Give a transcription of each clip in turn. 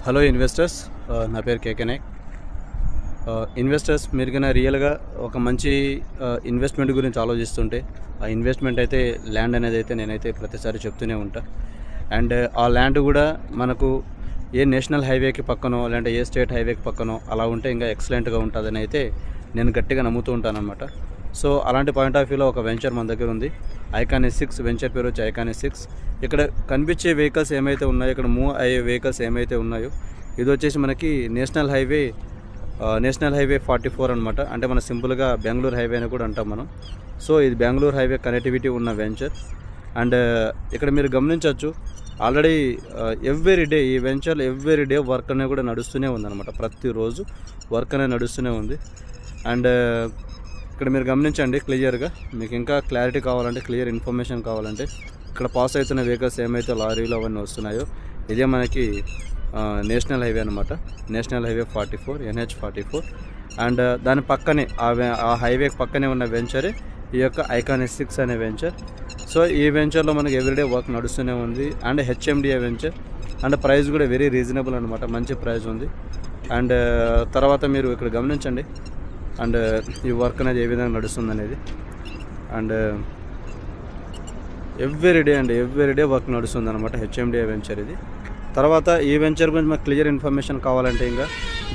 Hello investors, నా పేరు కేకే Naik. Investors, మీరు కన్నా రియల్గా ఒక మంచి ఇన్వెస్ట్మెంట్ గురించి ఆలోచిస్తుంటే ఆ ఇన్వెస్ట్మెంట్ అయితే ల్యాండ్ అనేది అయితే నేనైతే ప్రతిసారి చెప్తూనే ఉంటా. అండ్ ఆ ల్యాండ్ కూడా మనకు ఏ నేషనల్ హైవేకి పక్కనో లేదంటే ఏ స్టేట్ హైవేకి పక్కనో అలా ఉంటే ఇంకా ఎక్సలెంట్గా ఉంటుందని అయితే నేను గట్టిగా నమ్ముతూ ఉంటానన్నమాట. సో అలాంటి పాయింట్ ఆఫ్ వ్యూలో ఒక వెంచర్ మన దగ్గర ఉంది. ఐకానిక్ 6 వెంచర్ పేరు వచ్చి ఐకానిక్ 6. ఇక్కడ కనిపించే వెహికల్స్ ఏమైతే ఉన్నాయో, ఇక్కడ మూవ్ అయ్యే వెహికల్స్ ఏమైతే ఉన్నాయో, ఇది వచ్చేసి మనకి నేషనల్ హైవే 44 అనమాట. అంటే మన సింపుల్గా బెంగళూరు హైవే అని కూడా అంటాం మనం. సో ఇది బెంగళూరు హైవే కనెక్టివిటీ ఉన్న వెంచర్. అండ్ ఇక్కడ మీరు గమనించవచ్చు, ఆల్రెడీ ఎవ్రీ డే ఈ వెంచర్లో ఎవ్రీ డే వర్క్ అనేది కూడా నడుస్తూనే ఉందన్నమాట. ప్రతిరోజు వర్క్ అనేది నడుస్తూనే ఉంది. అండ్ ఇక్కడ మీరు గమనించండి క్లియర్గా, మీకు ఇంకా క్లారిటీ కావాలంటే, క్లియర్ ఇన్ఫర్మేషన్ కావాలంటే, ఇక్కడ పాస్ అవుతున్న వెహికల్స్ ఏమైతే లారీలు అవన్నీ వస్తున్నాయో, ఇదే మనకి నేషనల్ హైవే అనమాట. National highway 44 NH 44. అండ్ దాని పక్కనే ఆ హైవేకి పక్కనే ఉన్న వెంచరే ఈ యొక్క ఐకానిక్ 6 అనే వెంచర్. సో ఈ వెంచర్లో మనకి ఎవ్రీడే వర్క్ నడుస్తూనే ఉంది. And HMDA venture. And price కూడా వెరీ రీజనబుల్ అనమాట, మంచి ప్రైస్ ఉంది. అండ్ తర్వాత మీరు ఇక్కడ గమనించండి, అండ్ ఈ వర్క్ అనేది ఏ విధంగా నడుస్తుంది అనేది. అండ్ ఎవ్రీ డే వర్క్ నడుస్తుంది అనమాట HMDA వెంచర్ ఇది. తర్వాత ఈ వెంచర్ గురించి మాకు క్లియర్ ఇన్ఫర్మేషన్ కావాలంటే ఇంకా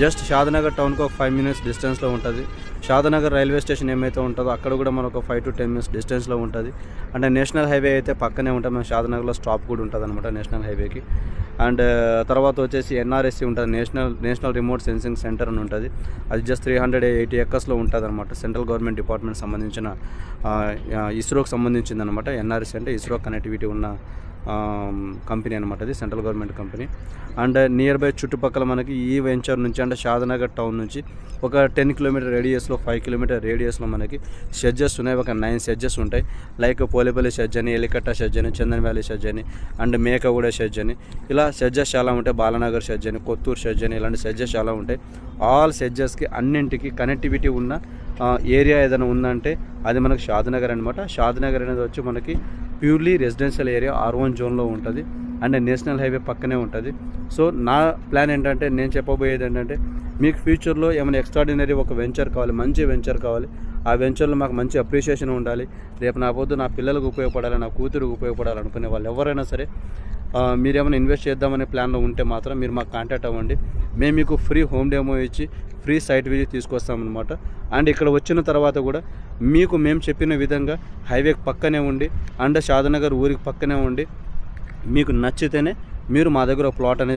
జస్ట్ షాద్నగర్ టౌన్కి ఒక 5 minutes డిస్టెన్స్లో ఉంటుంది. షాద్నగర్ రైల్వే స్టేషన్ ఏమైతే ఉంటుందో అక్కడ కూడా మనకు 5 to 10 minutes డిస్టెన్స్లో ఉంటుంది. అంటే నేషనల్ హైవే అయితే పక్కనే ఉంటుంది, మన షాద్నగర్లో స్టాప్ కూడా ఉంటుంది అనమాట నేషనల్ హైవేకి. అండ్ తర్వాత వచ్చేసి NRSC ఉంటుంది, నేషనల్ రిమోట్ సెన్సింగ్ సెంటర్ అని ఉంటుంది. అది జస్ట్ 380 acres ఉంటుంది అనమాట. సెంట్రల్ గవర్నమెంట్ డిపార్ట్మెంట్ సంబంధించిన ఇస్రోకి సంబంధించింది అనమాట. NRSC అంటే ఇస్రో కనెక్టివిటీ ఉన్న కంపెనీ అనమాట, అది central government company. And near by చుట్టుపక్కల మనకి ఈ వెంచర్ నుంచి అంటే షాద్నగర్ టౌన్ నుంచి ఒక 10 km రేడియస్లో, 5 km రేడియస్లో మనకి షెడ్జెస్ ఉన్నాయి. ఒక 9 షెడ్జెస్ ఉంటాయి. లైక్ పోలేపల్లి షెడ్జ్ అని, ఎలికట్ట షెడ్జ్ అని, చందన్ వ్యాలీ షెడ్జ్ అని, అండ్ మేకగూడ షెడ్జ్ అని, ఇలా షెడ్జెస్ చాలా ఉంటాయి. బాలనగర్ షెడ్జ్ అని, కొత్తూరు షెడ్జ్ అని, ఇలాంటి షెడ్జెస్ చాలా ఉంటాయి. ఆల్ షెడ్జెస్కి అన్నింటికి కనెక్టివిటీ ఉన్న ఏరియా ఏదైనా ఉందంటే అది మనకు షాద్నగర్ అనమాట. షాద్నగర్ అనేది వచ్చి మనకి ప్యూర్లీ రెసిడెన్షియల్ ఏరియా R1 జోన్లో ఉంటుంది. అండ్ నేషనల్ హైవే పక్కనే ఉంటుంది. సో నా ప్లాన్ ఏంటంటే, నేను చెప్పబోయేది ఏంటంటే, మీకు ఫ్యూచర్లో ఏమైనా ఎక్స్ట్రాడినరీ ఒక వెంచర్ కావాలి, మంచి వెంచర్ కావాలి. ఆ వెంచర్లో మాకు మంచి అప్రిషియేషన్ ఉండాలి. రేపు నా పొద్దు నా పిల్లలకు ఉపయోగపడాలి, నా కూతురుకు ఉపయోగపడాలి అనుకునే వాళ్ళు ఎవరైనా సరే, మీరేమైనా ఇన్వెస్ట్ చేద్దామనే ప్లాన్లో ఉంటే మాత్రం మీరు మాకు కాంటాక్ట్ అవ్వండి. మేము మీకు ఫ్రీ హోమ్ డెమో ఇచ్చి ఫ్రీ సైట్ విజిట్ తీసుకొస్తామన్నమాట. అండ్ ఇక్కడ వచ్చిన తర్వాత కూడా మీకు మేము చెప్పిన విధంగా హైవేకి పక్కనే ఉండి, అండ్ షాద్నగర్ ఊరికి పక్కనే ఉండి, మీకు నచ్చితేనే మీరు మా దగ్గర ప్లాట్ అనేది